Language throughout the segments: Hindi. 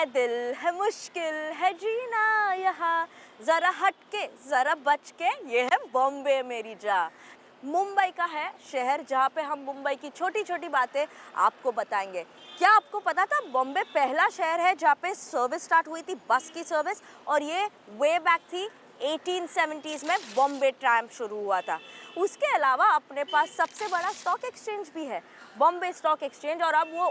दिल है मुश्किल है जीना यहाँ, ज़रा हट के ज़रा बच के, ये है बॉम्बे मेरी जान। मुंबई का है शहर जहाँ पे हम मुंबई की छोटी छोटी बातें आपको बताएंगे। क्या आपको पता था बॉम्बे पहला शहर है जहाँ पे सर्विस स्टार्ट हुई थी, बस की सर्विस, और ये वे बैक थी 1870s में बॉम्बे ट्राम शुरू हुआ था। उसके अलावा अपने पास सबसे बड़ा स्टॉक एक्सचेंज भी है, बॉम्बे स्टॉक एक्सचेंज, और अब वो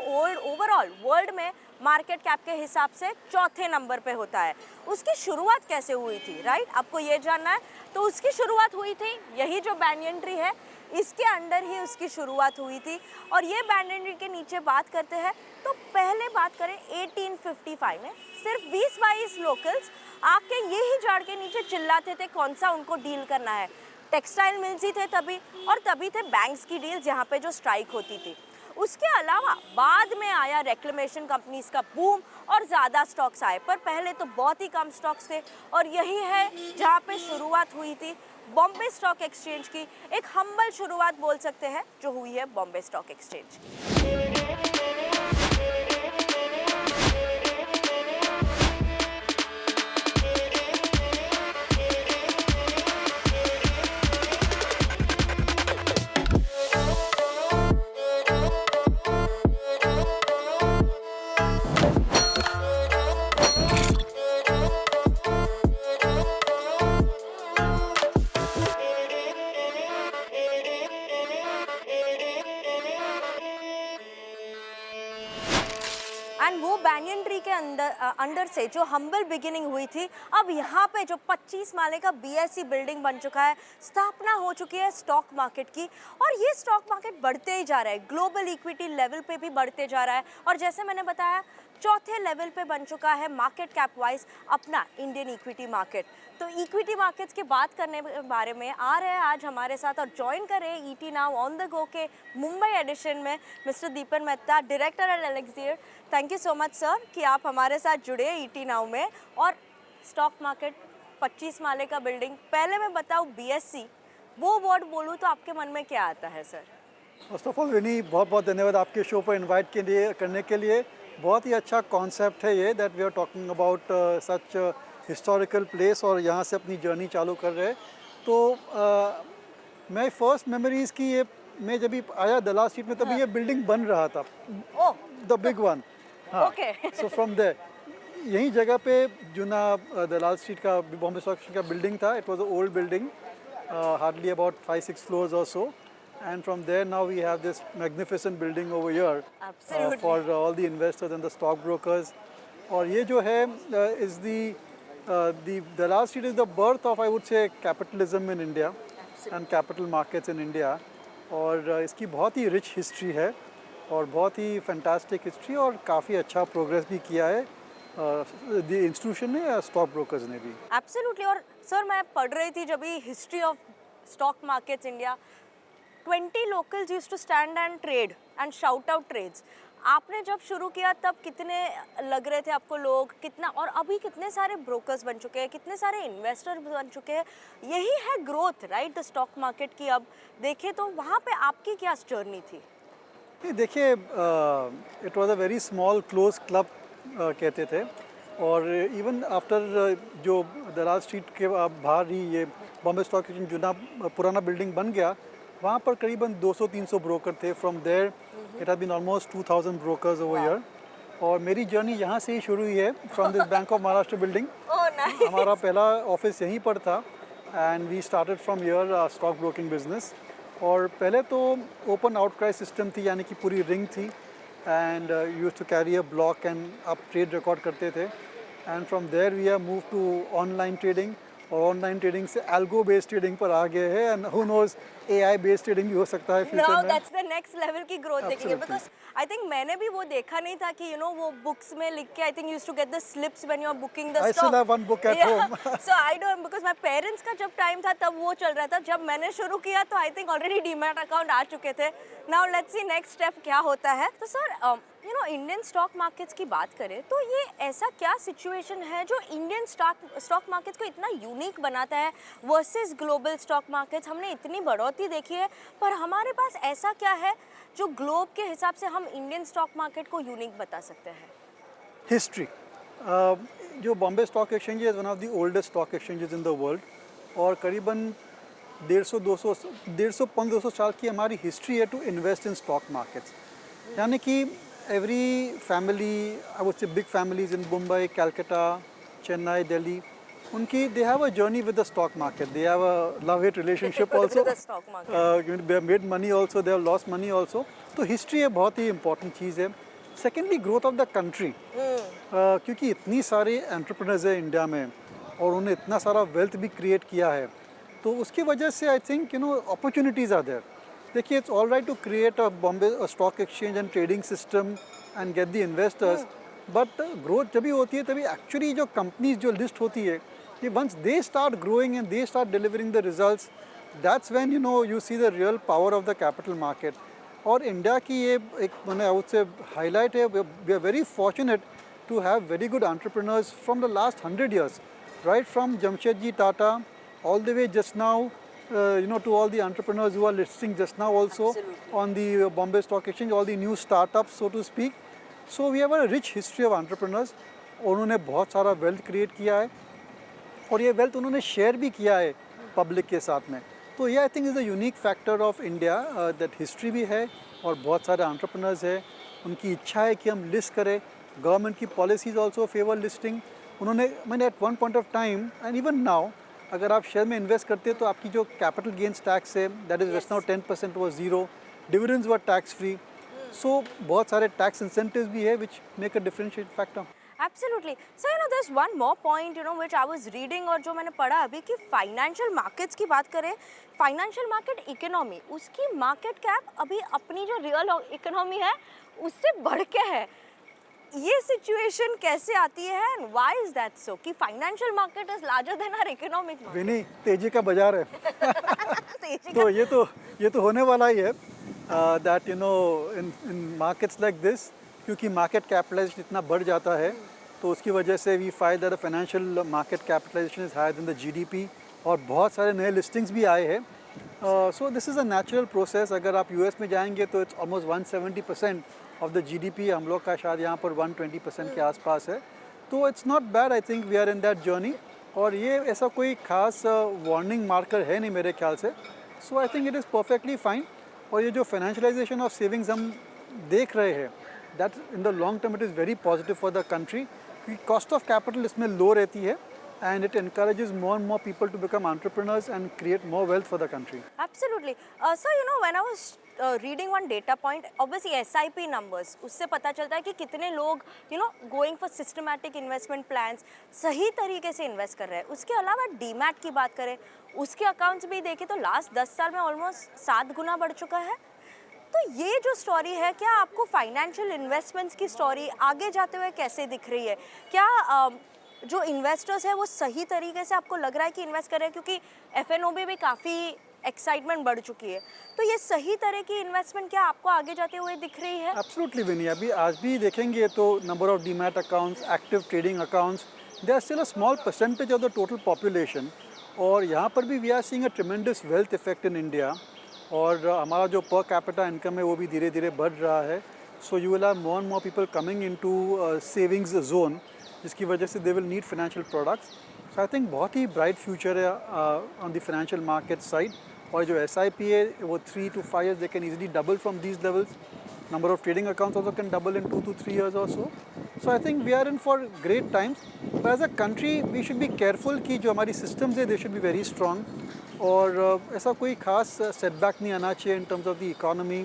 ओवरऑल वर्ल्ड में मार्केट कैप के हिसाब से चौथे नंबर पे होता है। उसकी शुरुआत कैसे हुई थी, राइट? आपको ये जानना है। तो उसकी शुरुआत हुई थी, यही जो banyan tree है इसके अंडर ही उसकी शुरुआत हुई थी। और ये banyan tree के नीचे बात करते हैं तो पहले बात करें 1855 में सिर्फ 20-22 लोकल्स आके यही झाड़ के नीचे चिल्लाते थे कौन सा उनको डील करना है। टेक्सटाइल मिल्स ही थे तभी, और तभी थे बैंक्स की डील जहाँ पे जो स्ट्राइक होती थी। उसके अलावा बाद में आया रेक्लेमेशन कंपनीज का बूम और ज़्यादा स्टॉक्स आए, पर पहले तो बहुत ही कम स्टॉक्स थे। और यही है जहाँ पे शुरुआत हुई थी बॉम्बे स्टॉक एक्सचेंज की। एक हम्बल शुरुआत बोल सकते हैं जो हुई है बॉम्बे स्टॉक एक्सचेंज की। एंड वो banyan ट्री के अंडर से जो हम्बल बिगिनिंग हुई थी, अब यहाँ पे जो 25 माले का BSE बिल्डिंग बन चुका है, स्थापना हो चुकी है स्टॉक मार्केट की। और ये स्टॉक मार्केट बढ़ते ही जा रहा है, ग्लोबल इक्विटी लेवल पे भी बढ़ते जा रहा है। और जैसे मैंने बताया चौथे लेवल पे बन चुका है मार्केट कैप वाइज अपना इंडियन इक्विटी मार्केट। तो इक्विटी मार्केट्स की बात करने के बारे में आ रहे हैं आज हमारे साथ और ज्वाइन कर रहे हैं ET now on the go के मुंबई एडिशन में mister Deepan Mehta, director at Elixir. Thank you so much sir कि आप हमारे साथ जुड़े ईटी नाउ में। और स्टॉक मार्केट 25 माले का बिल्डिंग, पहले मैं बताऊँ BSE, वो वर्ड बोलूँ तो आपके मन में क्या आता है सर? फर्स्ट ऑफ ऑल विनी, बहुत बहुत धन्यवाद आपके शो पर इनवाइट करने के लिए। बहुत ही अच्छा कॉन्सेप्ट है ये, that we are talking about such historical place और यहाँ से अपनी जर्नी चालू कर रहे हैं। तो मैं फर्स्ट मेमोरीज़ की ये, मैं जब भी आया दलाल स्ट्रीट में तभी ये बिल्डिंग बन रहा था, द बिग वन। हाँ, सो फ्रॉम देयर यही जगह पे जुना दलाल स्ट्रीट का बॉम्बे स्टॉक एक्सचेंज का बिल्डिंग था। It was a old building, hardly about 5-6 floors और सो. And from there now we have this magnificent building over here for all the investors and the stockbrokers. और ये जो है is the Dalal Street is the birth of, I would say, capitalism in India and capital markets in India. और इसकी बहुत ही rich history है और बहुत ही fantastic history, और काफ़ी अच्छा progress भी किया है the institution ने या stock brokers ने भी। Absolutely। और सर मैं पढ़ रही थी जब भी history of stock markets India, 20 locals used to stand and trade and shout out trades। आपने जब शुरू किया तब कितने लग रहे थे आपको लोग, कितना, और अभी कितने सारे ब्रोकर्स बन चुके हैं, कितने सारे इन्वेस्टर बन चुके हैं। यही है growth, right, the stock market की। अब देखें तो वहाँ पे आपकी क्या जर्नी थी? देखिए, it was a very small close club कहते थे। और इवन आफ्टर जो दलाल स्ट्रीट के बाहर ही ये बॉम्बे स्टॉक एक्सचेंज जुना पुराना बिल्डिंग बन गया, वहाँ पर करीबन 200-300 ब्रोकर थे। From there it has been almost 2000 brokers over here. और मेरी जर्नी यहाँ से ही शुरू हुई है, from this Bank of Maharashtra building. हमारा पहला ऑफिस यहीं पर था and we started from here stock broking business. और पहले तो ओपन आउटक्राई सिस्टम थी, यानी कि पूरी रिंग थी, and used to carry a block and आप ट्रेड रिकॉर्ड करते थे। And from there we have move to online trading, और ऑनलाइन ट्रेडिंग से एल्गो बेस्ड ट्रेडिंग पर आ गए हैं, and who knows AI based trading भी हो सकता है फ्यूचर में। दैट्स द नेक्स्ट लेवल की ग्रोथ देखेंगे, बिकॉज आई थिंक मैंने भी वो देखा नहीं था कि वो बुक्स में लिख के, I think used to get the slips when you are booking the stock. I still have one book at home. So I don't, because my parents का जब टाइम था तब वो चल रहा था। जब मैंने शुरू किया तो I think already demat account आ चुके थे। Now let's see next step क्या होता है। तो सर इंडियन स्टॉक मार्केट्स की बात करें तो ये ऐसा क्या सिचुएशन है जो इंडियन स्टॉक मार्केट्स को इतना यूनिक बनाता है वर्सेस ग्लोबल स्टॉक मार्केट्स? हमने इतनी बढ़ोतरी देखी है, पर हमारे पास ऐसा क्या है जो ग्लोब के हिसाब से हम इंडियन स्टॉक मार्केट को यूनिक बता सकते हैं? हिस्ट्री। जो Bombay stock exchange is one of the oldest stock exchanges in the world और करीबन 150-200 साल की हमारी हिस्ट्री है to invest in stock markets. यानी कि every family, I would say big families in Mumbai, Calcutta, Chennai, Delhi, उनकी they have a journey with the stock market, they have a love hate relationship also, With the stock market. They have made money also, they have lost money also. तो हिस्ट्री है बहुत ही इंपॉर्टेंट चीज़ है। Secondly growth of the country, क्योंकि इतनी सारे एंटरप्रेन्योर्स है इंडिया में और उन्होंने इतना सारा वेल्थ भी क्रिएट किया है, तो उसकी वजह से I think opportunities are there. देखिए, it's all right to create a Bombay stock exchange and trading system and get the investors, but growth जब भी होती है तभी एक्चुअली जो कंपनीज जो लिस्ट होती है, कि once they start growing and they start delivering the results, that's when you see the real power of the capital market. और इंडिया की ये एक मैंने आई वुड से हाईलाइट है, we are very fortunate to have very good entrepreneurs from the last 100 years, right from Jamshedji Tata all the way just now, to all the entrepreneurs who are listing just now also Absolutely. on the Bombay Stock Exchange, all the new startups so to speak. So we have a rich history of entrepreneurs. उन्होंने बहुत सारा वेल्थ क्रिएट किया है और ये वेल्थ उन्होंने शेयर भी किया है पब्लिक के साथ में। तो ये I think is the unique factor of India, that history भी है और बहुत सारे एंटरप्रेन्योर्स है, उनकी इच्छा है कि हम लिस्ट करें। गवर्नमेंट की पॉलिसीज ऑल्सो फेवर लिस्टिंग। मैंने at one point of time and even now, अगर आप शेयर में इन्वेस्ट करते हैं तो आपकी जो कैपिटल गेन्स टैक्स है, that is just now 10% was zero, dividends were tax free. So बहुत सारे टैक्स इंसेंटिव्स भी है which make a differentiate factor. Absolutely. So there's one more point which I was reading और जो मैंने पढ़ा अभी कि फाइनेंशियल मार्केट्स की बात करें, फाइनेंशियल मार्केट इकोनॉमी, उसकी मार्केट कैप अभी अपनी जो रियल इकोनॉमी है उससे बढ़ के है। ये सिचुएशन कैसे आती है and why is that so कि financial market is larger than our economic market? विनी, तेजी का बाजार है। तेजी तो ये तो होने वाला ही है, that in markets like this, क्योंकि मार्केट कैपिटलाइजेशन इतना बढ़ जाता है तो उसकी वजह से we find that the financial market capitalisation is higher than the GDP और बहुत सारे नए लिस्टिंग्स भी आए हैं। So this is a natural process. अगर आप यूएस में जाएंगे तो it's almost 170% of the GDP, हम लोग का शायद यहाँ पर 120% के आसपास है। तो it's not bad, I think we are in that journey और ये ऐसा कोई खास वार्निंग मार्कर है नहीं मेरे ख्याल से। So I think it is perfectly fine. और ये जो फाइनेंशियलाइजेशन ऑफ सेविंग्स हम देख रहे हैं, that in the long term it is very positive for the country, क्योंकि कॉस्ट ऑफ कैपिटल इसमें लो रहती है and it encourages more and more people to become entrepreneurs and create more wealth for the country. Absolutely. So when I was reading one data point, obviously SIP numbers, उससे पता चलता है कि कितने लोग going for systematic investment plans सही तरीके से इन्वेस्ट कर रहे हैं। उसके अलावा डीमैट की बात करें, उसके अकाउंट्स भी देखें तो लास्ट 10 साल में ऑलमोस्ट 7 गुना बढ़ चुका है। तो ये जो स्टोरी है, क्या आपको फाइनेंशियल इन्वेस्टमेंट्स की स्टोरी आगे जाते हुए कैसे दिख रही है? क्या जो इन्वेस्टर्स है वो सही तरीके से आपको लग रहा है कि इन्वेस्ट कर रहे हैं? क्योंकि एफएनओबी में काफ़ी एक्साइटमेंट बढ़ चुकी है, तो ये सही तरह की इन्वेस्टमेंट क्या आपको आगे जाते हुए दिख रही है? एब्सोल्युटली विनी, अभी आज भी देखेंगे तो number of demat accounts, active trading accounts, they are still a small percentage of the total population. और यहाँ पर भी we are seeing a tremendous wealth effect in India और हमारा जो पर कैपिटा इनकम है वो भी धीरे धीरे बढ़ रहा है। So you will have more and more people coming into savings zone, जिसकी वजह से they will need financial products. So I think बहुत ही ब्राइट फ्यूचर है on the financial market side. और जो SIP है वो 3 to 5 years they can easily double from these levels. Number of trading accounts also can double in 2 to 3 years or so. So I think we are in for great times. But as a country we should be careful कि जो हमारी systems है they should be very strong और ऐसा कोई खास setback नहीं आना चाहिए in terms of the economy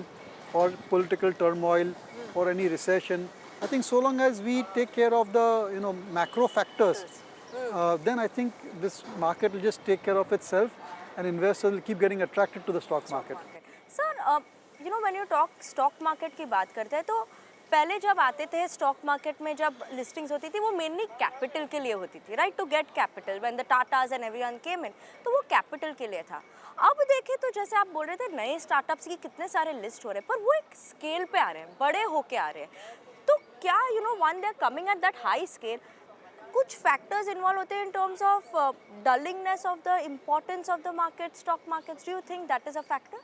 or political turmoil or any recession. I think so long as we take care of the macro factors, then I think this market will just take care of itself and investors will keep getting attracted to the stock market. Sir when you talk stock market की बात करते हैं तो पहले जब आते थे स्टॉक मार्केट में, जब लिस्टिंग्स होती थी वो मेनली कैपिटल के लिए होती थी, right, to get capital when the Tatas and everyone came in, तो वो कैपिटल के लिए था। अब देखें तो जैसे आप बोल रहे थे नए स्टार्टअप्स की कितने सारे लिस्ट हो रहे हैं, पर वो एक स्केल पे आ रहे हैं, बड़े होके आ रहे हैं। तो क्या one they are coming at that high scale, कुछ फैक्टर्स इन्वॉल्व होते हैं in terms of dullingness of the importance of the market, stock markets? Do you think that is a factor?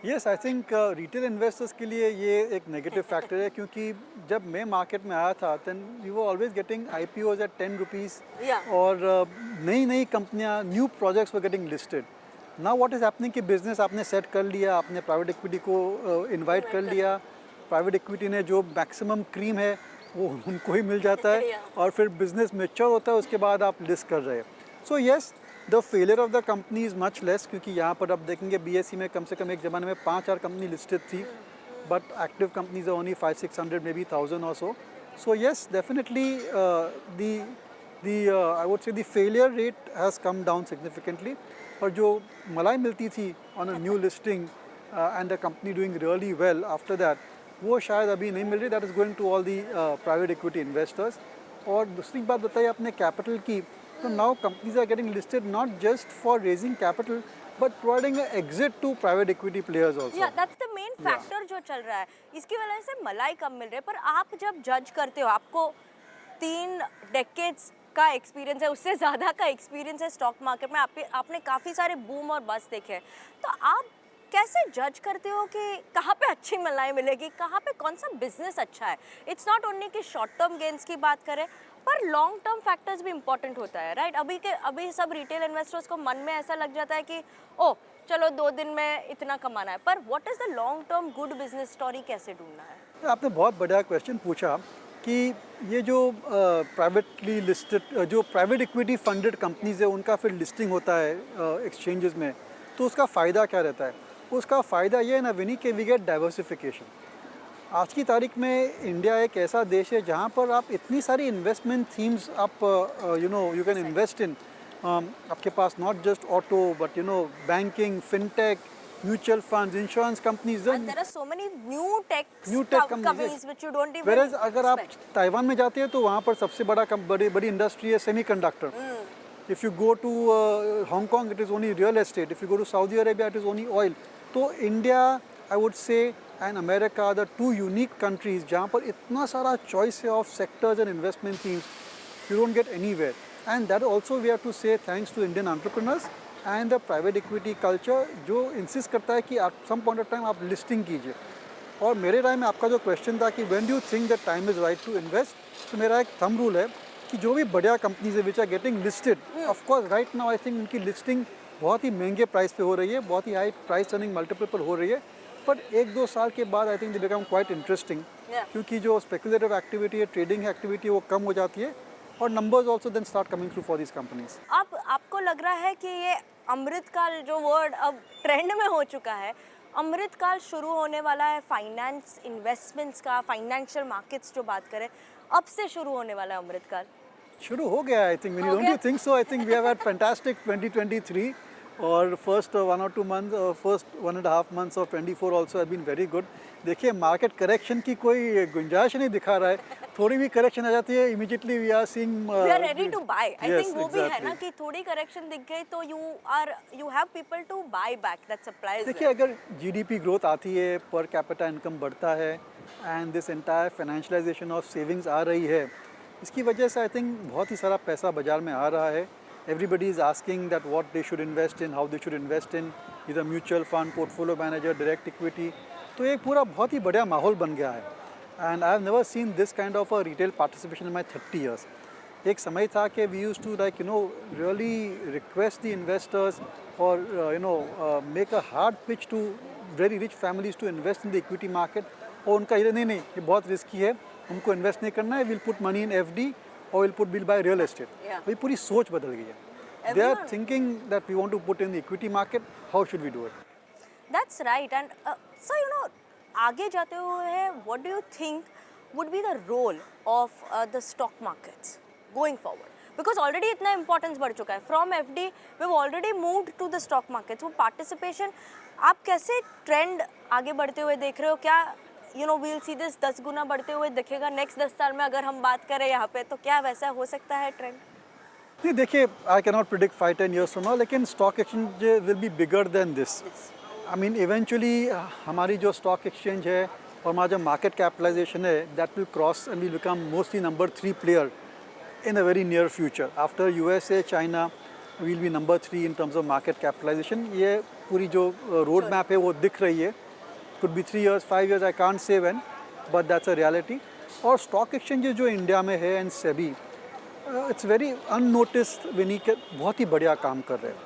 Yes, I think retail investors के लिए ये एक नेगेटिव फैक्टर है, क्योंकि जब मैं मार्केट में आया था then we were always getting IPOs at 10 rupees, Yeah. और नई नई कंपनियां, new projects were getting listed. Now what is happening कि बिजनेस आपने सेट कर लिया, आपने प्राइवेट इक्विटी को इनवाइट कर लिया, प्राइवेट इक्विटी ने जो मैक्सिमम क्रीम है वो उनको ही मिल जाता है, Yeah. और फिर बिजनेस मैच्योर होता है, उसके बाद आप लिस्ट कर रहे हैं. So yes, the failure of the company is much less, क्योंकि यहाँ पर आप देखेंगे BSE में कम से कम एक ज़माने में 5-4 कंपनी लिस्टेड थी, but active companies are only 500-600, may be 1000 और so. So yes, definitely I would say the failure rate has come down significantly. और जो मलाई मिलती थी on a new listing and the company doing really well after that, वो शायद अभी नहीं मिल रही. That is going to all the private equity investors. और दूसरी बात बताइए आपने कैपिटल की, तो now companies are getting listed not just for raising capital but providing exit to private equity players also. या दैट्स द मेन फैक्टर जो चल रहा है. इसकी वजह से मलाई कम मिल रही है. पर आप जब जज करते हो, आपको 3 डेकेड्स का एक्सपीरियंस है, उससे ज़्यादा का एक्सपीरियंस है स्टॉक मार्केट में, आपने काफ़ी सारे बूम और बस्ट देखे हैं, तो आप कैसे जज करते हो कि कहाँ पे अच्छी मलाई मिलेगी, कहाँ पे कौन सा बिजनेस अच्छा है? इट्स नॉट ओनली कि शॉर्ट टर्म गेन्स की बात करें, पर लॉन्ग टर्म फैक्टर्स भी इंपॉर्टेंट होता है, राइट? अभी सब रिटेल इन्वेस्टर्स को मन में ऐसा लग जाता है कि ओ चलो 2 दिन में इतना कमाना है, पर what is the long term good business story कैसे ढूंढना है? आपने बहुत बढ़िया क्वेश्चन पूछा कि ये जो प्राइवेटली लिस्टेड, जो प्राइवेट इक्विटी फंडेड कंपनीज है, उनका फिर लिस्टिंग होता है एक्सचेंजेस में, तो उसका फ़ायदा क्या रहता है? उसका फ़ायदा ये है ना विनी, कि वी गेट डाइवर्सिफिकेशन. आज की तारीख में इंडिया एक ऐसा देश है जहाँ पर आप इतनी सारी इन्वेस्टमेंट थीम्स आप यू कैन इन्वेस्ट इन. आपके पास not just auto but banking, fintech, mutual funds, insurance companies. And there are so many new tech companies which you don't even Whereas अगर आप expect. ताइवान में जाते हैं तो वहाँ पर सबसे बड़ी इंडस्ट्री है semiconductor. If you go to Hong Kong, it is only real estate. If you go to Saudi Arabia, it is only oil. तो India, I would say, and America are the 2 unique countries जहाँ पर इतना सारा choice है of sectors and investment themes, you don't get anywhere. And that also we have to say thanks to Indian entrepreneurs and the private equity culture, जो insist करता है कि at some point of time आप listing कीजिए. और मेरे राय में आपका जो क्वेश्चन था कि when do you think the time is right to invest, तो मेरा एक थंब रूल है कि जो भी बढ़िया कंपनीज है which are getting listed, of course right now I think उनकी लिस्टिंग बहुत ही महंगे प्राइस पे हो रही है, बहुत ही हाई प्राइस अर्निंग मल्टीपल पर हो रही है, पर 1-2 साल के बाद I think they become quite interesting, क्योंकि जो स्पेकुलेटिव एक्टिविटी है, ट्रेडिंग एक्टिविटी है, वो कम हो जाती है, और numbers also then start coming through for this companies. अब आपको लग रहा है कि ये अमृतकाल जो वर्ड अब ट्रेंड में हो चुका है, अमृतकाल शुरू होने वाला है फाइनेंस इन्वेस्टमेंट्स का, फाइनेंशियल मार्केट्स जो बात करें, अब से शुरू होने वाला है अमृतकाल? शुरू हो गया I think. Don't you think so? I think we have had fantastic 2023, और first 1 or 2 months, first 1.5 months of 24 also have been very good. देखिए मार्केट करेक्शन की कोई गुंजाइश नहीं दिखा रहा है, थोड़ी भी करेक्शन आ जाती है immediately we are seeing, we are ready to buy. I Yes, think वो भी है ना exactly. कि थोड़ी करेक्शन दिख गई तो you have people to buy back. That supplies. देखिए अगर जीडीपी ग्रोथ आती है, पर कैपिटा इनकम बढ़ता है, and this entire financialisation of savings आ रही है, इसकी वजह से आई थिंक बहुत ही सारा पैसा बाजार में आ रहा है. Everybody is asking that what they should invest in, how they should invest in, इधर mutual fund, portfolio manager, direct equity. तो एक पूरा बहुत ही बढ़िया माहौल बन गया है, and I have never seen this kind of a retail participation in my 30 years. एक समय था कि we use to like really request the investors और make a hard pitch to very rich families to invest in the equity market. और उनका ये नहीं ये बहुत रिस्की है, हमको इन्वेस्ट नहीं करना है, will put money in FD और will put bill buy real estate. ये पूरी सोच बदल गई है. They are thinking that we want to put in the equity market, how should we do it? That's right. And so आगे जाते हुए what do you think would be the role of the stock markets going forward? Because already इतना इंपॉर्टेंस बढ़ चुका है. From FD we have already moved to the stock markets. वो पार्टिसिपेशन आप कैसे ट्रेंड आगे बढ़ते हुए देख रहे हो? क्या वील सी दिस 10 गुना बढ़ते हुए दिखेगा नेक्स्ट 10 साल में? अगर हम बात करें यहाँ पे, तो क्या वैसा हो सकता है ट्रेंड? नहीं देखिए, I can not predict 5-10 years from now, लेकिन stock exchange will be bigger than this. I mean eventually हमारी जो स्टॉक एक्सचेंज है और हमारा जो मार्केट कैपिटलाइजेशन है, that will cross and will become mostly number 3 player in a very near future. After USA, China, we'll be number 3 in terms of market capitalization. ये पूरी जो road map है वो दिख रही है. Could be 3 years, 5 years, I can't say when, but that's a reality. और stock exchanges जो इंडिया में है and SEBI, it's very unnoticed. विनी के बहुत ही बढ़िया काम कर रहे हैं.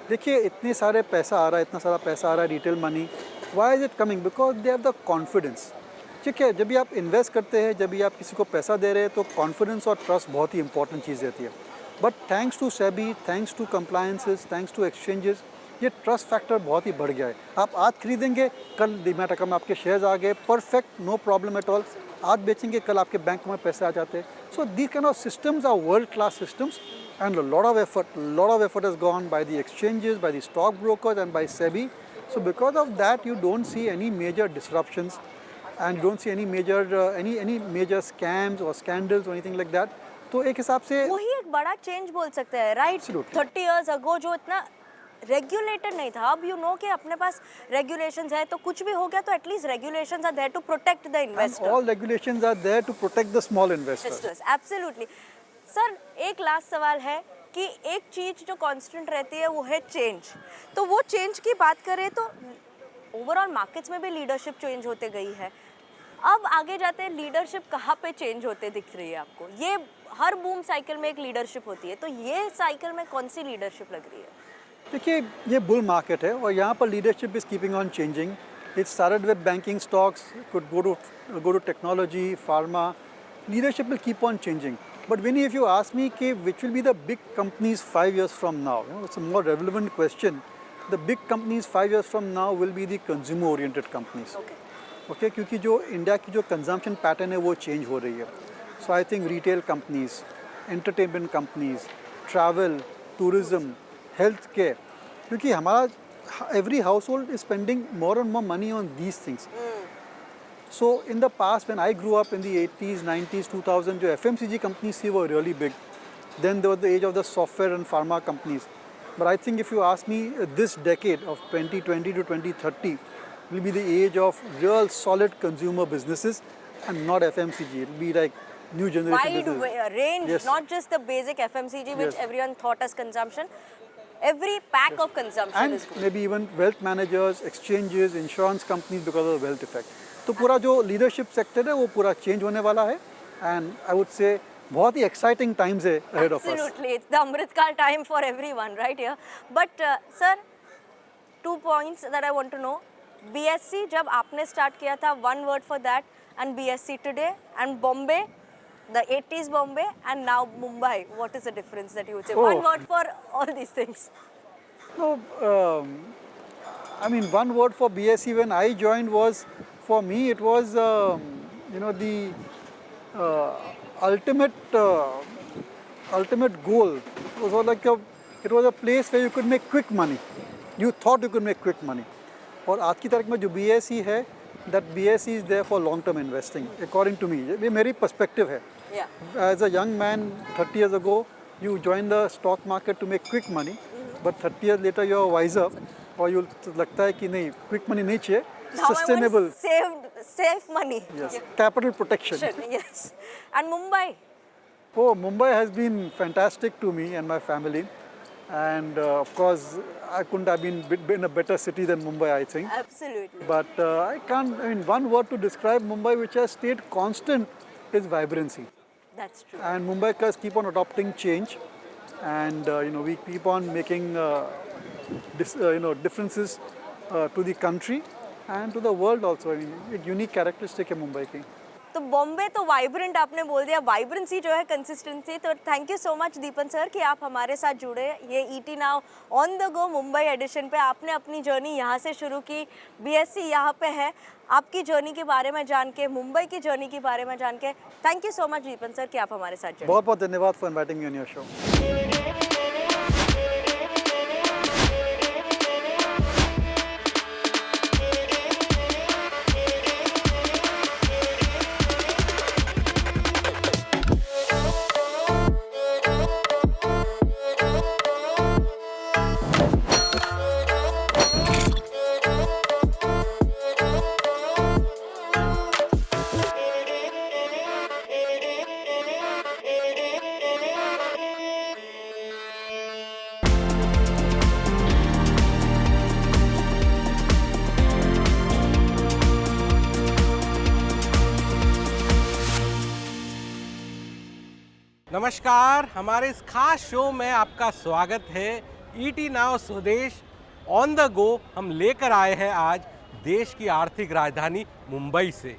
देखिए इतने सारे पैसा आ रहा है, इतना सारा पैसा आ रहा है, retail money. Why is it coming? Because they have the confidence. ठीक है, जब भी आप इन्वेस्ट करते हैं, जब भी आप किसी को पैसा दे रहे हैं तो कॉन्फिडेंस और ट्रस्ट बहुत ही इंपॉर्टेंट चीज़ रहती है. But thanks to SEBI, thanks to compliances, thanks to exchanges, ये ट्रस्ट फैक्टर बहुत ही बढ़ गया है. आप आज खरीदेंगे, कल डीमैट अकाउंट में आपके शेयर्स आ गए, perfect, no problem at all. आज बेचेंगे, कल आपके बैंक में पैसे आ जाते हैं. So these kind of systems are world class systems and a lot of effort has gone by the exchanges, by the stockbrokers and by SEBI. So because of that, you don't see any major disruptions and you don't see any major scams or scandals or anything like that. तो एक हिसाब से वही एक बड़ा चेंज बोल सकते हैं, राइट? 30 years ago जो इतना रेगुलेटेड नहीं था, अब यू नो कि अपने पास रेगुलेशंस है तो कुछ भी हो गया तो at least regulations are there to protect the investor. All regulations are there to protect the small investors. Absolutely. Sir एक लास्ट सवाल है कि एक चीज जो कांस्टेंट रहती है वो है चेंज. तो वो चेंज की बात करें तो ओवरऑल मार्केट्स में भी लीडरशिप चेंज होते गई है. अब आगे जाते हैं लीडरशिप कहाँ पे चेंज होते दिख रही है आपको? ये हर बूम साइकिल में एक लीडरशिप होती है, तो ये साइकिल में कौन सी लीडरशिप लग रही है? देखिए ये बुल मार्केट है और यहाँ पर leadership is keeping on changing. It started with banking stocks, could go to technology, pharma. Leadership will keep on changing. But Vinny, if you ask me which will be the big companies 5 years from now, it's a more relevant question. The big companies 5 years from now will be the consumer-oriented companies. Okay, क्योंकि जो इंडिया की जो consumption pattern है वो change हो रही है. So I think retail companies, entertainment companies, travel, tourism, healthcare, क्योंकि हमारा every household is spending more and more money on these things. So in the past when I grew up in the 80s, 90s, 2000, जो FMCG companies थी वो really big. Then there was the age of the software and pharma companies. But I think if you ask me, this decade of 2020 to 2030 will be the age of real solid consumer businesses and not FMCG. It will be like new generation. Wide range, yes. Not just the basic FMCG which everyone thought as consumption. Every pack of consumption and is good. Maybe even wealth managers, exchanges, insurance companies because of the wealth effect. तो पूरा जो लीडरशिप सेक्टर है वो पूरा चेंज होने वाला है एंड आई वुड से बहुत ही एक्साइटिंग टाइम्स है ahead of us. Absolutely, it's the Amritkaal time for everyone right here. But sir 2 points that I want to know. BSE जब आपने स्टार्ट किया था, one word for that, and BSE today and Bombay, the 80s Bombay and now Mumbai, what is the difference that you would say? One word for all these things. No, I mean one word for BSc when I joined was, for me it was the ultimate goal. It was a place where you could make quick money. You thought you could make quick money. और आज की तारीख में जो BSc है, that BSc is there for long term investing according to me. ये मेरी पर्सपेक्टिव है. As a young man 30 years ago, you joined the stock market to make quick money, but 30 years later you are wiser और you लगता है कि नहीं, quick money नहीं चाहिए, sustainable, save money. Yes, capital protection. Yes. And Mumbai? Oh, Mumbai has been fantastic to me and my family, and of course I couldn't have been in a better city than Mumbai, I think. Absolutely. But I mean one word to describe Mumbai which has stayed constant is vibrancy. That's true. And Mumbaikars keep on adopting change, and we keep on making differences to the country and to the world also. I mean, एक unique characteristic है मुंबई की. तो बॉम्बे तो वाइब्रेंट आपने बोल दिया, वाइब्रेंसी जो है, कंसिस्टेंसी. तो thank you so much Deepan sir कि आप हमारे साथ जुड़े ये ET now on the go Mumbai edition पे. आपने अपनी जर्नी यहाँ से शुरू की, बीएससी यहाँ पे है. आपकी जर्नी के बारे में जान के, मुंबई की जर्नी के बारे में जान के thank you so much Deepan sir कि आप हमारे साथ जुड़े. बहुत बहुत धन्यवाद for inviting me on your show. नमस्कार, हमारे इस खास शो में आपका स्वागत है। ET now Swadesh on the go हम लेकर आए हैं आज देश की आर्थिक राजधानी मुंबई से।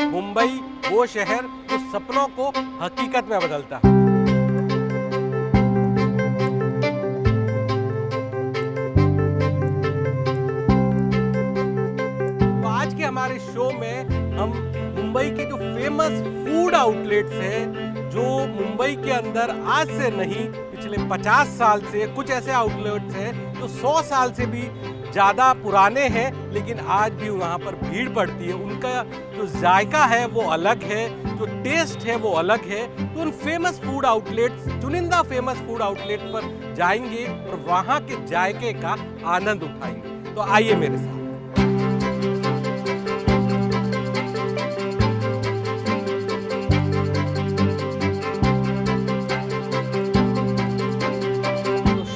मुंबई वो शहर जो सपनों को हकीकत में बदलता है। तो आज के हमारे शो में हम मुंबई के जो फेमस फूड आउटलेट्स हैं, जो मुंबई के अंदर आज से नहीं पिछले 50 साल से, कुछ ऐसे आउटलेट्स हैं जो 100 साल से भी ज़्यादा पुराने हैं, लेकिन आज भी वहाँ पर भीड़ पड़ती है। उनका जो जायका है वो अलग है, जो टेस्ट है वो अलग है। तो उन फेमस फूड आउटलेट्स, चुनिंदा फेमस फूड आउटलेट पर जाएंगे और वहाँ के जायके का आनंद उठाएंगे। तो आइए मेरे साथ।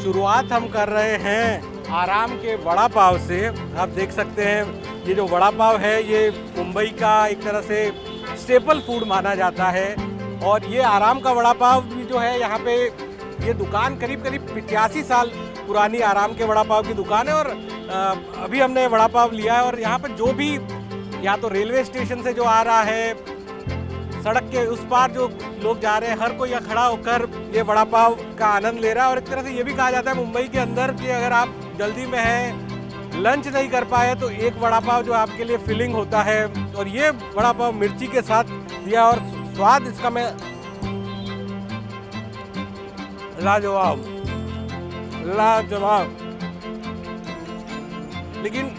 शुरुआत हम कर रहे हैं आराम के वड़ा पाव से। आप देख सकते हैं ये जो वड़ा पाव है ये मुंबई का एक तरह से स्टेपल फूड माना जाता है। और ये आराम का वड़ा पाव भी जो है, यहाँ पे ये दुकान करीब 85 साल पुरानी आराम के वड़ा पाव की दुकान है। और अभी हमने वड़ा पाव लिया है और यहाँ पर जो भी या तो रेलवे स्टेशन से जो आ रहा है, सड़क के उस पार जो लोग जा रहे हैं, हर कोई यहाँ खड़ा होकर ये वड़ा पाव का आनंद ले रहा है। और एक तरह से ये भी कहा जाता है मुंबई के अंदर कि अगर आप जल्दी में हैं, लंच नहीं कर पाए, तो एक वड़ा पाव जो आपके लिए फिलिंग होता है। और ये वड़ा पाव मिर्ची के साथ दिया और स्वाद इसका मैं लाजवाब लाजवाब। लेकिन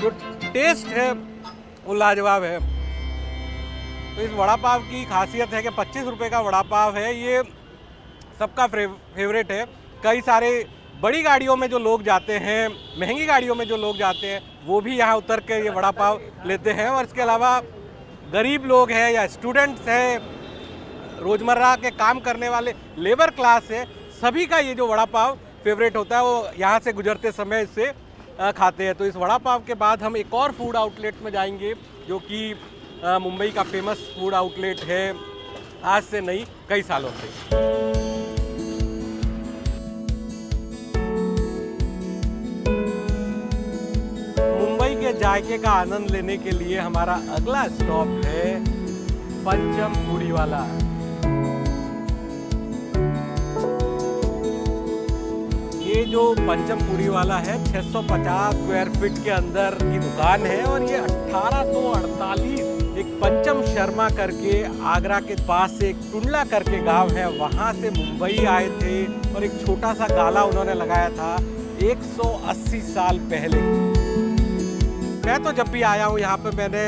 जो टेस्ट है वो लाजवाब है। तो इस वड़ा पाव की खासियत है कि 25 रुपये का वड़ा पाव है। ये सबका फेवरेट है। कई सारे बड़ी गाड़ियों में जो लोग जाते हैं, महंगी गाड़ियों में जो लोग जाते हैं, वो भी यहाँ उतर के ये वड़ा पाव लेते हैं। और इसके अलावा गरीब लोग हैं या स्टूडेंट्स हैं, रोज़मर्रा के काम करने वाले लेबर क्लास है, सभी का ये जो वड़ा पाव फेवरेट होता है, वो यहाँ से गुजरते समय इससे खाते हैं। तो इस वड़ा पाव के बाद हम एक और फूड आउटलेट में जाएंगे जो कि मुंबई का फेमस फूड आउटलेट है, आज से नहीं कई सालों से। मुंबई के जायके का आनंद लेने के लिए हमारा अगला स्टॉप है पंचम पूड़ी वाला। ये जो पंचम पूड़ी वाला है 650 स्क्वायर फीट के अंदर की दुकान है। और ये 1848 एक पंचम शर्मा करके आगरा के पास से एक टुंडला करके गांव है, वहां से मुंबई आए थे और एक छोटा सा गाला उन्होंने लगाया था 180 साल पहले। मैं तो जब भी आया हूँ यहाँ पे, मैंने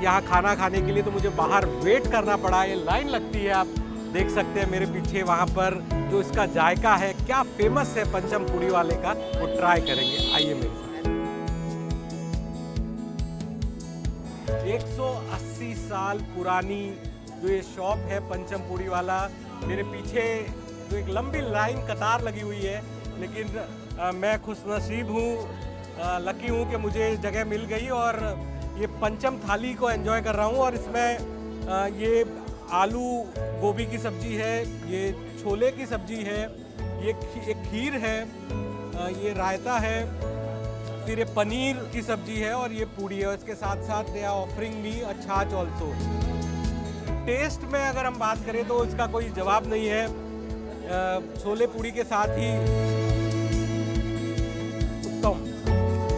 यहाँ खाना खाने के लिए तो मुझे बाहर वेट करना पड़ा। ये लाइन लगती है, आप देख सकते हैं मेरे पीछे। वहाँ पर जो इसका जायका है, क्या फेमस है पंचम पूड़ी वाले का, वो ट्राई करेंगे। आइए मेरे साथ। 180 साल पुरानी जो ये शॉप है पंचम पूड़ी वाला, मेरे पीछे जो एक लंबी लाइन कतार लगी हुई है, लेकिन मैं खुशनसीब हूँ, लकी हूँ कि मुझे जगह मिल गई और ये पंचम थाली को एंजॉय कर रहा हूँ। और इसमें ये आलू गोभी की सब्जी है, ये छोले की सब्जी है, ये एक खीर है, ये रायता है, फिर ये पनीर की सब्जी है और ये पूड़ी है। इसके साथ साथ दे आर ऑफरिंग मी अ छाछ ऑल्सो। टेस्ट में अगर हम बात करें तो इसका कोई जवाब नहीं है। छोले पूड़ी के साथ ही उत्तम,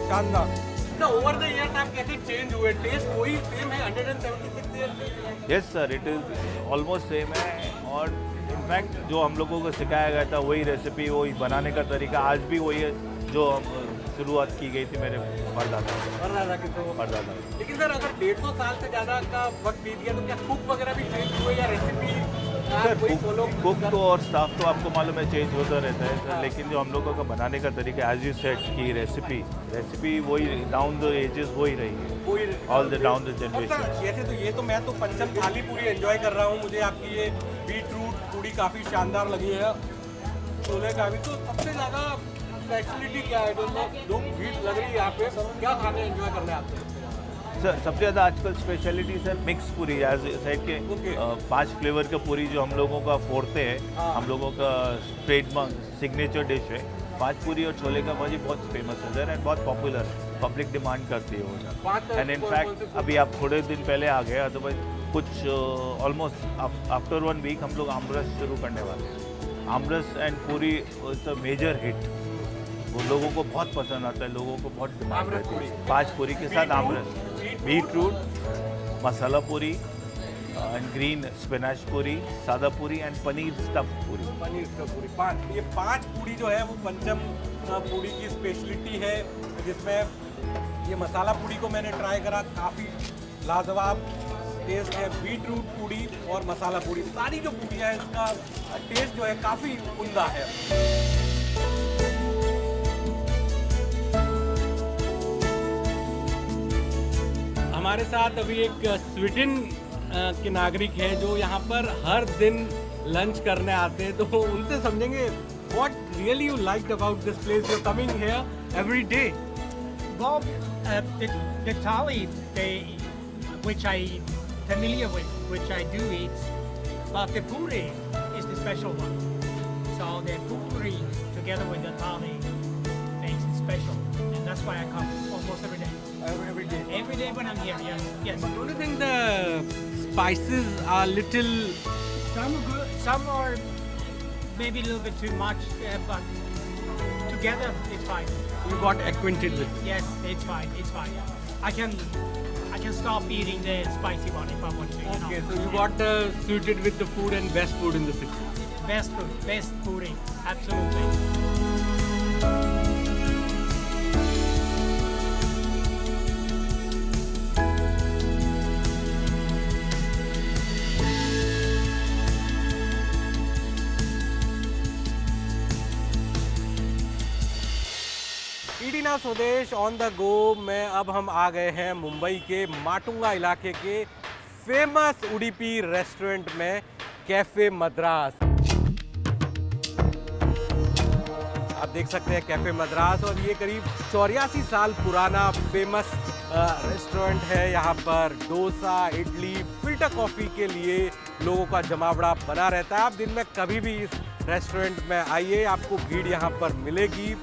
शानदार। ओवर द इयर्स आप कैसे चेंज हुए? टेस्ट वही सेम है 176 years? Yes sir, it is almost same है। और इनफैक्ट जो हम लोगों को सिखाया गया था वही रेसिपी, वही बनाने का तरीका आज भी वही है जो शुरुआत की गई थी मेरे परदादा। लेकिन सर अगर 150 साल से ज़्यादा का वक्त बीत गया तो क्या कुक वगैरह भी चेंज हुए या रेसिपी? सर कुक तो और स्टाफ तो आपको मालूम है चेंज होता रहता है सर, लेकिन जो हम लोगों का बनाने का तरीका एज यू सेट की रेसिपी वही डाउन द एजेस वही रही है, all the down the generation. जैसे तो ये तो मैं तो पंचम थाली पूरी एंजॉय कर रहा हूँ, मुझे आपकी ये बीटरूट पूरी काफ़ी शानदार लगी है, छोले का भी। तो सबसे ज़्यादा स्पेशलिटी क्या है जो लोग भीड़ लग रही है यहाँ पे, क्या खाने एंजॉय करना है आपसे? सर सबसे ज़्यादा आजकल स्पेशलिटी सर मिक्स पूरी साइड के Okay. 5 फ्लेवर का पूरी जो हम लोगों का फोड़ते हैं, हाँ। हम लोगों का ट्रेडमार्क सिग्नेचर डिश है। 5 पूरी और छोले का भाजी बहुत फेमस है सर एंड बहुत पॉपुलर है, पब्लिक डिमांड करती है वो पाँच सर। एंड इनफैक्ट अभी आप थोड़े दिन पहले आ गए, अदरवाइज कुछ ऑलमोस्ट आफ्टर 1 वीक हम लोग आमरस शुरू करने वाले हैं। आमरस एंड पूरी इट्स अ मेजर हिट, वो लोगों को बहुत पसंद आता है, लोगों को बहुत डिमांड आमरस रहती पूरी। है। 5 पूरी के साथ आमरस, बीटरूट, मसाला पूरी एंड ग्रीन स्पिनच पूरी, सादा पूरी एंड पनीर स्टफ पूरी। पनीर का पूरी 5, ये 5 पूरी जो है वो पंचम पूरी की स्पेशलिटी है, जिसमें ये मसाला पूरी को मैंने ट्राई करा, काफ़ी लाजवाब टेस्ट है। बीटरूट पूरी और मसाला पूरी, सारी जो पूरियाँ हैं इसका टेस्ट जो है काफ़ी उम्दा है। हमारे साथ अभी एक स्वीडन के नागरिक है जो यहाँ पर हर दिन लंच करने आते हैं, तो उनसे समझेंगे what really you liked about this place, you are coming here every day. Well, the thali, which I familiar with, which I do eat, but the puri is the special one. So the puri together with the thali makes it special, and that's why I come almost every day. Every day. Every day when I'm here, yes. Don't you think the spices are little? Some are good, some are maybe a little bit too much, but together it's fine. You got acquainted with? Yes, it's fine. It's fine. I can stop eating the spicy one if I want to. You Okay, know. so you got suited with the food and best food in the city. Best food, best puri, absolutely. ईडिना स्वदेश ऑन द गो में अब हम आ गए हैं मुंबई के माटुंगा इलाके के फेमस उडुपी रेस्टोरेंट में, कैफे मद्रास। आप देख सकते हैं कैफे मद्रास, और ये करीब 84 साल पुराना फेमस रेस्टोरेंट है। यहाँ पर डोसा, इडली, फिल्टर कॉफ़ी के लिए लोगों का जमावड़ा बना रहता है। आप दिन में कभी भी इस रेस्टोरेंट में आइए, आपको भीड़ यहाँ पर मिलेगी।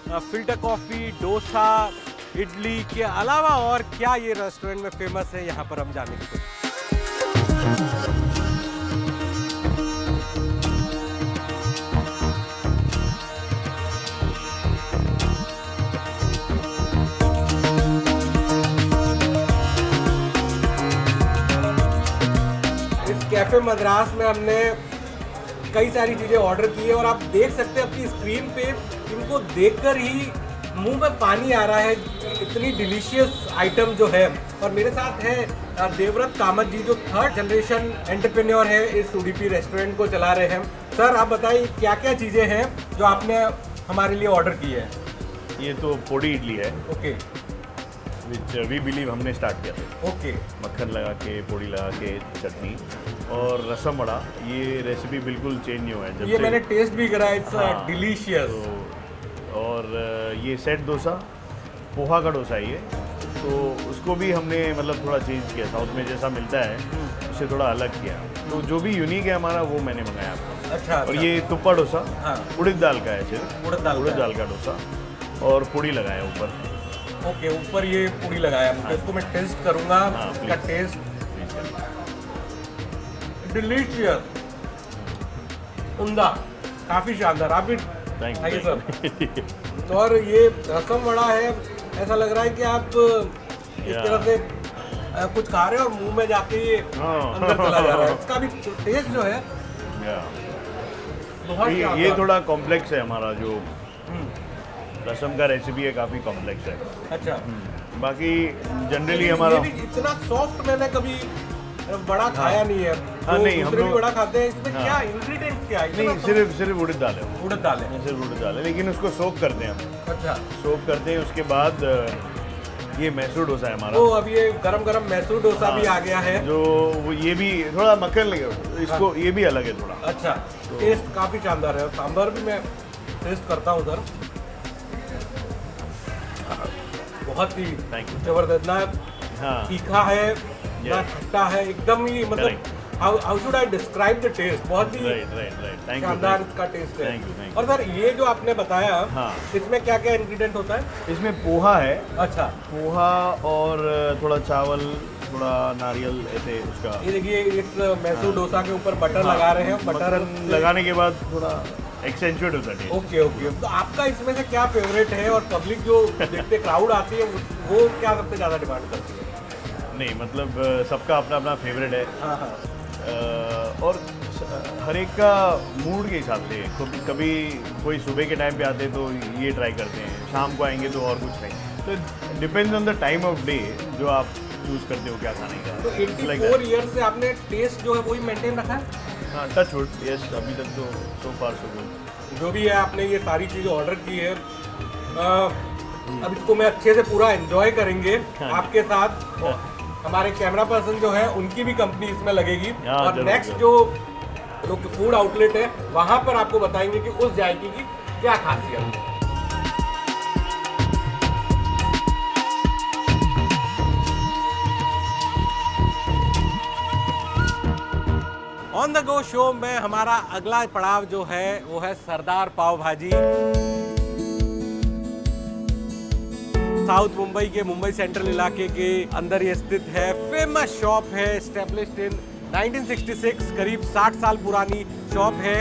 फिल्टर कॉफ़ी, डोसा, इडली के अलावा और क्या ये रेस्टोरेंट में फेमस है, यहाँ पर हम जाने की कोशिश। इस कैफे मद्रास में हमने कई सारी चीज़ें ऑर्डर की है, और आप देख सकते हैं अपनी स्क्रीन पे, इनको देखकर ही मुंह में पानी आ रहा है, इतनी डिलीशियस आइटम जो है। और मेरे साथ है देवव्रत कामत जी, जो 3rd जनरेशन एंटरप्रेन्योर है, इस उडुपी रेस्टोरेंट को चला रहे हैं। सर आप बताइए क्या क्या चीज़ें हैं जो आपने हमारे लिए ऑर्डर की है। ये तो पोड़ी इडली है, ओके विच वी बिलीव हमने स्टार्ट किया था। ओके मक्खन लगा के, पोड़ी लगा के, चटनी और रसम वड़ा। ये रेसिपी बिल्कुल चेंज नहीं हुआ है जब ये से। मैंने टेस्ट भी करा, इट्स हाँ, डिलीशियस। तो और ये सेट डोसा, पोहा का डोसा है ये, तो उसको भी हमने मतलब थोड़ा चेंज किया, साउथ में जैसा मिलता है उससे थोड़ा अलग किया। तो जो भी यूनिक है हमारा वो मैंने मंगाया आपको। अच्छा, और ये तुप्पा डोसा हाँ। उड़द दाल का है, सिर्फ उड़द दाल का का डोसा, और पूड़ी लगाया ऊपर। ओके, ऊपर ये पूरी लगाया, हाँ। इसको मैं टेस्ट करूंगा। हाँ, इसका please। टेस्ट डिलीशियस, उम्दा, काफ़ी शानदार। आप भी थैंक आइए यू सर। और ये रसम वड़ा है, ऐसा लग रहा है कि आप इस या। तरह से कुछ खा रहे हो और मुंह में जाके ये हाँ। अंदर चला जा रहा है। इसका भी टेस्ट जो है बहुत ये शानदार। थोड़ा कॉम्प्लेक्स है हमारा, जो रसम का रेसिपी है काफ़ी कॉम्प्लेक्स है। अच्छा, बाकी जनरली ये हमारा भी इतना सॉफ्ट मैंने कभी बड़ा खाया नहीं है। हाँ, जो नहीं, हम दूसरे भी लोग- बड़ा खाते हैं, इसमें हाँ। क्या इंग्रेडिएंट्स क्या है? नहीं, इतना सिर्फ उड़द दाल है वो। उड़द दाल है। सिर्फ उड़द दाल है, लेकिन उसको सोक करते हैं हम। अच्छा, सोक करते हैं, उसके बाद ये मैसूर डोसा है हमारा। तो अब ये गरम गरम मैसूर डोसा भी आ गया है। जो वो ये भी थोड़ा मक्खन लगे इसको, ये भी अलग है थोड़ा। अच्छा, टेस्ट काफ़ी शानदार है। सांभर भी मैं टेस्ट करता हूँ सर, बहुत ही थैंक यू। जबरदस्त। ना हाँ। तीखा है ना खट्टा है, एकदम ही मतलब Correct. How should I describe the taste, बहुत ही राइट थैंक यू। शानदार इसका टेस्ट है। Thank you, thank you. और सर ये जो आपने बताया, हाँ। इसमें क्या क्या इंग्रेडिएंट होता है? इसमें पोहा है, अच्छा, पोहा और थोड़ा चावल, थोड़ा नारियल, ऐसे उसका ये देखिए इस मैसूर डोसा के ऊपर बटर हाँ, लगा रहे हैं, बटर मक्खन लगाने के बाद थोड़ा एक्सेंचुएट होता है टेस्ट। Okay okay. तो आपका इसमें से क्या फेवरेट है, और पब्लिक जो देखते क्राउड आती है वो क्या सबसे ज़्यादा डिमांड करती है? नहीं मतलब सबका अपना अपना फेवरेट है। हाँ हाँ। और हर एक का मूड के हिसाब से, कभी कोई सुबह के टाइम पे आते हैं तो ये ट्राई करते हैं, शाम को आएंगे तो और कुछ नहीं, तो depends on the time of day जो आप चूज करते हो क्या खाने का। तो 84 ईयर से आपने टेस्ट जो है वही मेंटेन रखा है? हाँ, टच वुड, यस, अभी तक तो सो फार सो गुड। जो भी है आपने ये सारी चीज़ें ऑर्डर की है, अब इसको मैं अच्छे से पूरा एंजॉय करेंगे हाँ। आपके साथ। हमारे कैमरा पर्सन जो है उनकी भी कंपनी इसमें लगेगी, हाँ, और जरूर, नेक्स्ट जरूर। जो फूड आउटलेट है वहाँ पर आपको बताएंगे कि उस जायके की क्या खासियत है। ऑन द गो शो में हमारा अगला पड़ाव जो है वो है सरदार पाव भाजी। साउथ मुंबई के मुंबई सेंट्रल इलाके के अंदर ये स्थित है। फेमस शॉप है, एस्टेब्लिश्ड इन 1966, करीब 60 साल पुरानी शॉप है।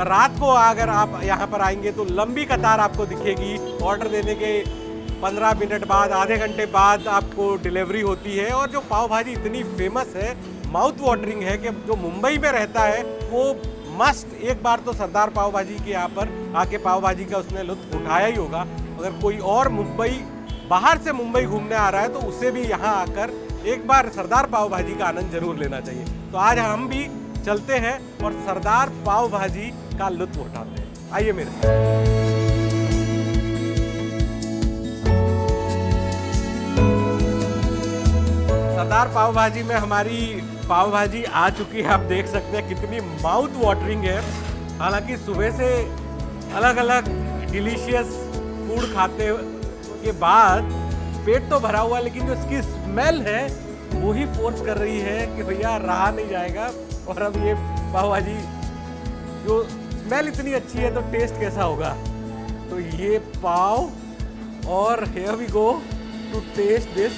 रात को अगर आप यहाँ पर आएंगे तो लंबी कतार आपको दिखेगी। ऑर्डर देने के 15 मिनट बाद, आधे घंटे बाद आपको डिलीवरी होती है। और जो पाव भाजी इतनी फेमस है, माउथ वाटरिंग है, कि जो मुंबई में रहता है वो मस्ट एक बार तो सरदार पाव भाजी के यहाँ पर आके पाव भाजी का उसने लुत्फ उठाया ही होगा। अगर कोई और बाहर से मुंबई घूमने आ रहा है तो उसे भी यहाँ आकर एक बार सरदार पाव भाजी का आनंद जरूर लेना चाहिए। तो आज हम भी चलते हैं और सरदार पाव भाजी का लुत्फ उठाते हैं। आइए मेरे साथ। सरदार पाव भाजी में हमारी पाव भाजी आ चुकी है। आप देख सकते हैं कितनी माउथ वाटरिंग है। हालांकि सुबह से अलग अलग डिलीशियस फूड खाते के बाद पेट तो भरा हुआ है, लेकिन जो इसकी स्मेल है वो ही फोर्स कर रही है कि भैया रहा नहीं जाएगा। और अब ये पाव भाजी, जो स्मेल इतनी अच्छी है तो टेस्ट कैसा होगा। तो ये पाव, और here we go to taste this.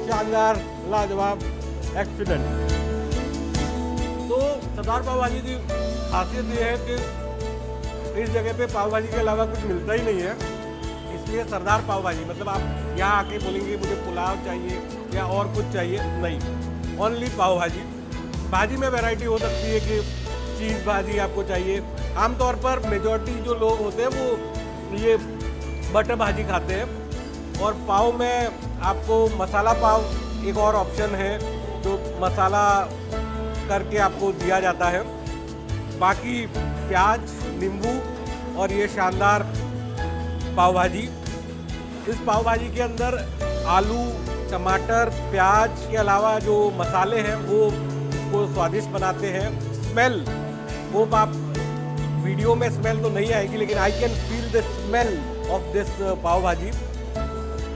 शानदार, लाजवाब, एक्सीलेंट। तो सरदार पाव भाजी की खासियत ये है कि इस जगह पे पाव भाजी के अलावा कुछ मिलता ही नहीं है, इसलिए सरदार पाव भाजी, मतलब आप यहाँ आके बोलेंगे मुझे पुलाव चाहिए या और कुछ चाहिए, नहीं, ओनली पाव भाजी। भाजी में वैरायटी हो सकती है कि चीज़ भाजी आपको चाहिए। आमतौर पर मेजॉरिटी जो लोग होते हैं वो ये बटर भाजी खाते हैं। और पाव में आपको मसाला पाव एक और ऑप्शन है जो मसाला करके आपको दिया जाता है। बाकी प्याज, नींबू और ये शानदार पाव भाजी। इस पाव भाजी के अंदर आलू, टमाटर, प्याज के अलावा जो मसाले हैं वो उसको स्वादिष्ट बनाते हैं। स्मेल, वो आप वीडियो में स्मेल तो नहीं आएगी, लेकिन I can feel the smell of this pav bhaji.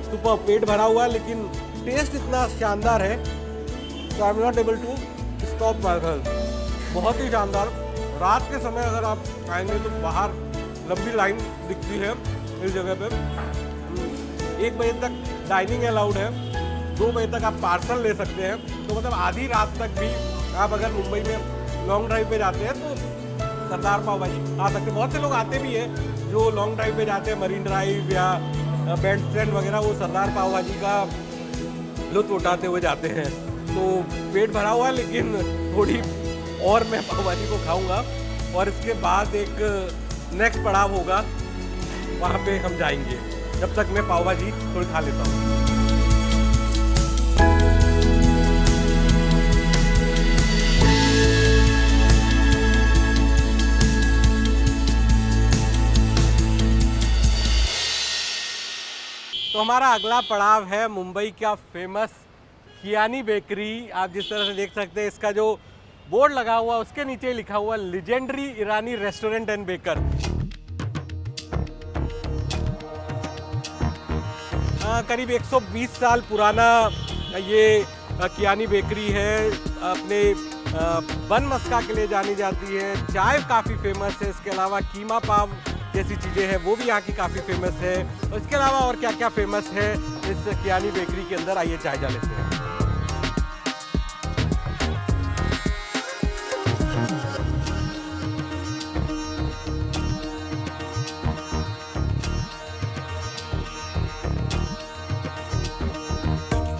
Super, पेट भरा हुआ है लेकिन टेस्ट इतना शानदार है तो I am not able to stop myself. बहुत ही शानदार। रात के समय अगर आप आएंगे तो बाहर लंबी लाइन दिखती है इस जगह पे। 1 बजे तक डाइनिंग अलाउड है, 2 बजे तक आप पार्सल ले सकते हैं। तो मतलब आधी रात तक भी आप अगर मुंबई में लॉन्ग ड्राइव पे जाते हैं तो सरदार पाव भाजी आ सकते हैं। बहुत से लोग आते भी हैं जो लॉन्ग ड्राइव पे जाते हैं, मरीन ड्राइव या बैंड स्टैंड वगैरह, वो सरदार पाव भाजी का लुत्फ उठाते हुए जाते हैं। तो पेट भरा हुआ है लेकिन थोड़ी और मैं पाव भाजी को खाऊंगा, और इसके बाद एक नेक्स्ट पड़ाव होगा, वहाँ पे हम जाएंगे। जब तक मैं पाव भाजी थोड़ी खा लेता हूँ। तो हमारा अगला पड़ाव है मुंबई का फेमस कियानी बेकरी। आप जिस तरह से देख सकते हैं, इसका जो बोर्ड लगा हुआ उसके नीचे लिखा हुआ legendary Irani restaurant and baker. करीब 120 साल पुराना ये कियानी बेकरी है। अपने बन मस्का के लिए जानी जाती है। चाय काफ़ी फेमस है। इसके अलावा कीमा पाव जैसी चीज़ें हैं वो भी यहाँ की काफ़ी फेमस है। और इसके अलावा और क्या क्या फेमस है इस कियानी बेकरी के अंदर, आइए जायजा लेते हैं।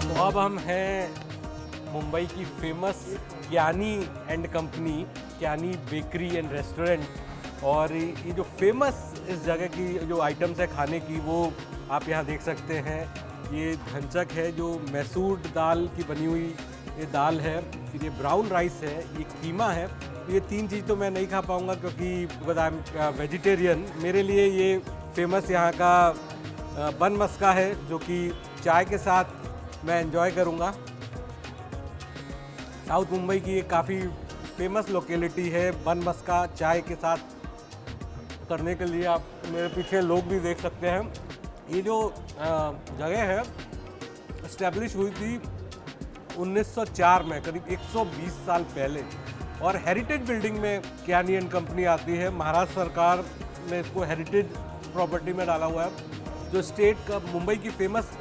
तो अब हम हैं मुंबई की famous Kyani and company, Kyani bakery and restaurant. और ये जो फेमस इस जगह की जो आइटम्स है खाने की, वो आप यहाँ देख सकते हैं। ये धनचक है जो मैसूर दाल की बनी हुई ये दाल है, फिर ये ब्राउन राइस है, ये कीमा है। ये तीन चीज़ तो मैं नहीं खा पाऊँगा क्योंकि बिकॉज आई एम वेजिटेरियन। मेरे लिए ये फेमस यहाँ का बन मस्का है जो कि चाय के साथ मैं एंजॉय करूँगा। साउथ मुंबई की एक काफ़ी फेमस लोकेलिटी है बन मस्का चाय के साथ करने के लिए। आप मेरे पीछे लोग भी देख सकते हैं। ये जो जगह है इस्टेब्लिश हुई थी 1904 में, करीब 120 साल पहले। और हेरिटेज बिल्डिंग में कियानी एंड कंपनी आती है। महाराष्ट्र सरकार ने इसको हेरिटेज प्रॉपर्टी में डाला हुआ है। जो स्टेट का मुंबई की फेमस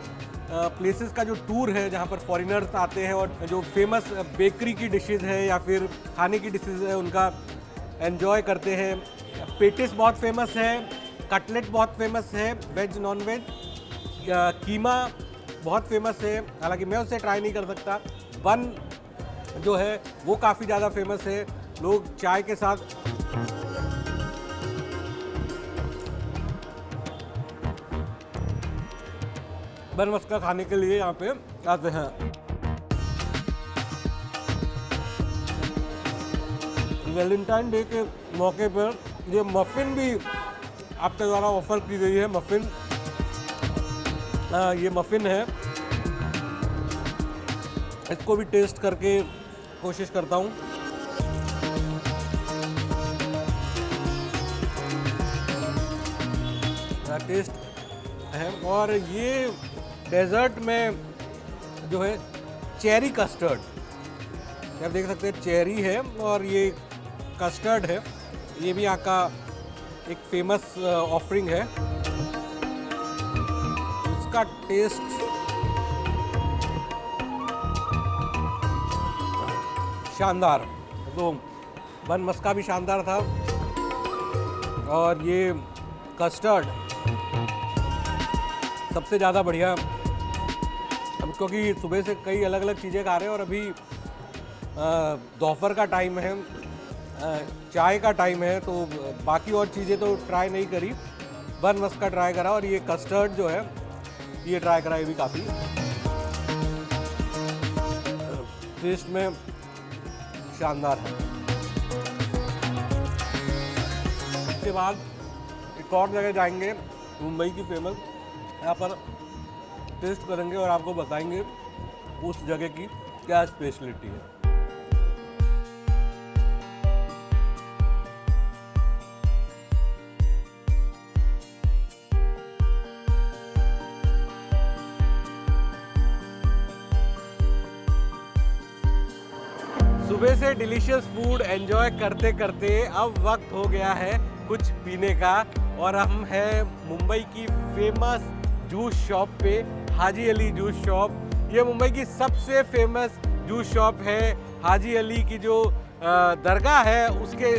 प्लेसेस का जो टूर है जहाँ पर फॉरेनर्स आते हैं और जो फेमस बेकरी की डिशेस है या फिर खाने की डिशेस है उनका एंजॉय करते हैं। पेटिस बहुत फेमस है, कटलेट बहुत फेमस है, वेज नॉन वेज, कीमा बहुत फेमस है, हालांकि मैं उसे ट्राई नहीं कर सकता। बन जो है वो काफ़ी ज़्यादा फेमस है। लोग चाय के साथ बन मस्का खाने के लिए यहाँ पे आते हैं। वैलेंटाइन डे के मौके पर ये मफ़िन भी आपके द्वारा ऑफर की गई है। मफ़िन ये मफ़िन है, इसको भी टेस्ट करके कोशिश करता हूँ। टेस्ट है। और ये डेजर्ट में जो है चेरी कस्टर्ड, आप देख सकते हैं चेरी है और ये कस्टर्ड है। ये भी यहाँ का एक फेमस ऑफरिंग है। इसका टेस्ट शानदार, तो बन मस्का भी शानदार था और ये कस्टर्ड सबसे ज़्यादा बढ़िया। अब क्योंकि सुबह से कई अलग अलग चीज़ें खा रहे हैं और अभी दोपहर का टाइम है, चाय का टाइम है, तो बाकी और चीज़ें तो ट्राई नहीं करी। बन मस्का ट्राई करा और ये कस्टर्ड जो है ये ट्राई करा। ये भी काफ़ी टेस्ट में शानदार है। इसके बाद एक और जगह जाएंगे मुंबई की फेमस, यहाँ पर टेस्ट करेंगे और आपको बताएंगे उस जगह की क्या स्पेशलिटी है। सुबह से डिलीशियस फूड एंजॉय करते करते अब वक्त हो गया है कुछ पीने का। और हम हैं मुंबई की फेमस जूस शॉप पे, हाजी अली जूस शॉप। ये मुंबई की सबसे फेमस जूस शॉप है। हाजी अली की जो दरगाह है उसके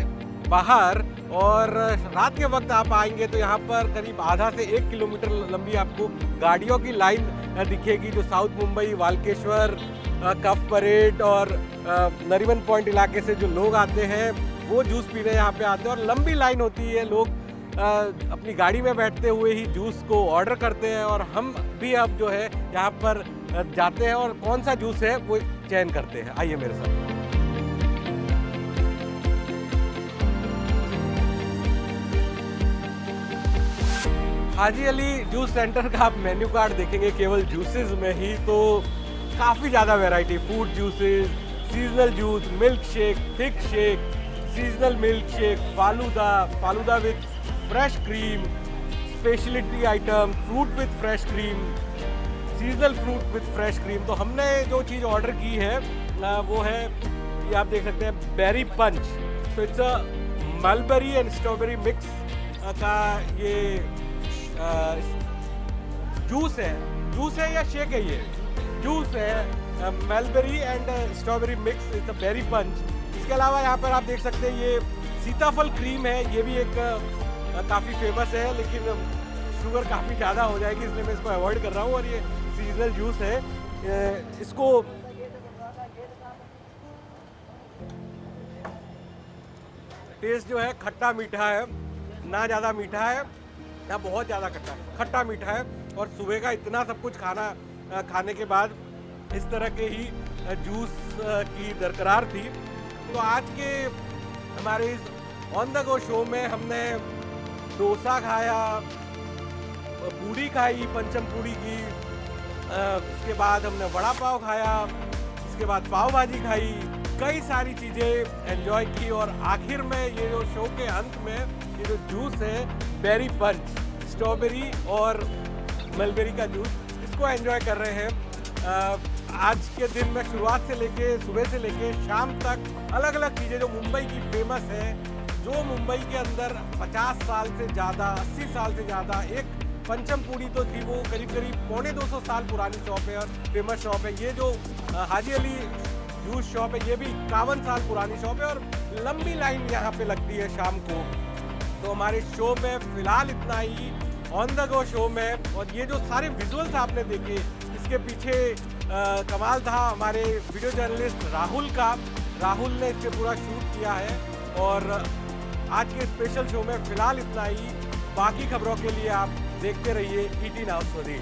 बाहर, और रात के वक्त आप आएंगे तो यहाँ पर करीब आधा से 1 किलोमीटर लंबी आपको गाड़ियों की लाइन दिखेगी, जो साउथ मुंबई, वालकेश्वर, कफ परेड और नरीमन पॉइंट इलाके से जो लोग आते हैं वो जूस पीने यहाँ पे आते हैं। और लंबी लाइन होती है, लोग अपनी गाड़ी में बैठते हुए ही जूस को ऑर्डर करते हैं। और हम भी अब जो है यहाँ पर जाते हैं और कौन सा जूस है वो चयन करते हैं। आइए मेरे साथ। हाजी अली जूस सेंटर का आप मेन्यू कार्ड देखेंगे केवल जूसेस में ही, तो काफ़ी ज़्यादा variety, fruit juices, seasonal juice, milk shake, thick shake, seasonal milk shake, falooda with fresh cream, speciality item, fruit with fresh cream, seasonal fruit with fresh cream. तो हमने जो चीज़ ऑर्डर की है वो है, ये आप देख सकते हैं, बेरी पंच। तो it's a mulberry and strawberry mix का ये जूस है या शेक है? ये जूस है, mulberry and strawberry mix, it's a berry punch. इसके अलावा यहाँ पर आप देख सकते हैं ये सीताफल क्रीम है, ये भी एक काफ़ी फेमस है, लेकिन शुगर काफ़ी ज़्यादा हो जाएगी इसलिए मैं इसको अवॉइड कर रहा हूँ। और ये सीजनल जूस है, इसको टेस्ट जो है खट्टा मीठा है, ना ज़्यादा मीठा है ना बहुत ज़्यादा खट्टा मीठा है। और सुबह का इतना सब कुछ खाने के बाद इस तरह के ही जूस की दरकार थी। तो आज के हमारे इस ऑन द गो शो में हमने डोसा खाया, पूड़ी खाई, पंचम पूड़ी की, इसके बाद हमने वड़ा पाव खाया, इसके बाद पाव भाजी खाई, कई सारी चीज़ें एंजॉय की। और आखिर में ये जो शो के अंत में ये जो जूस है बेरी पंच, स्ट्रॉबेरी और मलबेरी का जूस, इसको एंजॉय कर रहे हैं। आज के दिन में शुरुआत से लेके सुबह से लेके शाम तक अलग अलग चीज़ें जो मुंबई की फेमस है, जो मुंबई के अंदर 50 साल से ज़्यादा, 80 साल से ज़्यादा, एक पंचम पूड़ी तो थी, वो करीब 250 साल पुरानी शॉप है और फेमस शॉप है। ये जो हाजी अली जूस शॉप है, ये भी 51 साल पुरानी शॉप है और लंबी लाइन यहाँ पे लगती है शाम को। तो हमारे शो में फ़िलहाल इतना ही, ऑन द गो शो में। और ये जो सारे विजुअल्स आपने देखे, इसके पीछे कमाल था हमारे वीडियो जर्नलिस्ट राहुल का। राहुल ने इसके पूरा शूट किया है। और आज के स्पेशल शो में फ़िलहाल इतना ही। बाकी खबरों के लिए आप देखते रहिए ET Now स्वदेश।